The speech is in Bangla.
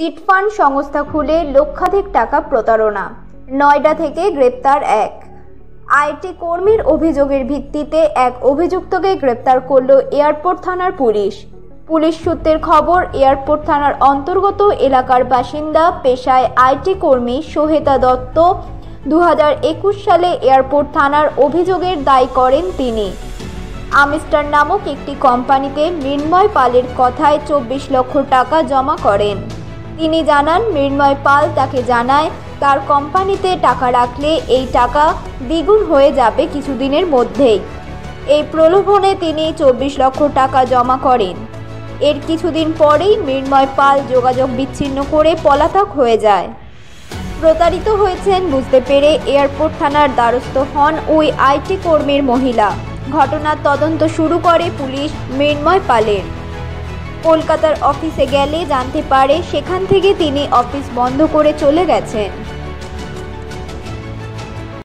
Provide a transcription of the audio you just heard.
চিটফান্ড সংস্থা খুলে লক্ষাধিক টাকা প্রতারণা। নয়ডা থেকে গ্রেপ্তার এক আইটি কর্মীর অভিযোগের ভিত্তিতে এক অভিযুক্তকে গ্রেপ্তার করল এয়ারপোর্ট থানার পুলিশ। পুলিশ সূত্রের খবর, এয়ারপোর্ট থানার অন্তর্গত এলাকার বাসিন্দা, পেশায় আইটি কর্মী সোহেতা দত্ত 2021 সালে এয়ারপোর্ট থানার অভিযোগের দায় করেন তিনি। আমিস্টার নামক একটি কোম্পানিতে মৃন্ময় পালের কথায় 24 লক্ষ টাকা জমা করেন। তিনি জানান, মৃন্ময় পাল তাকে জানায় তার কোম্পানিতে টাকা রাখলে এই টাকা দ্বিগুণ হয়ে যাবে কিছুদিনের মধ্যেই। এই প্রলোভনে তিনি 24 লক্ষ টাকা জমা করেন। এর কিছুদিন পরেই মৃন্ময় পাল যোগাযোগ বিচ্ছিন্ন করে পলাতক হয়ে যায়। প্রতারিত হয়েছেন বুঝতে পেরে এয়ারপোর্ট থানার দ্বারস্থ হন ওই আইটি কর্মীর মহিলা। ঘটনার তদন্ত শুরু করে পুলিশ মৃন্ময় পালের। কলকাতার অফিসে গেলে জানতে পারে সেখান থেকে তিনি অফিস বন্ধ করে চলে গেছেন।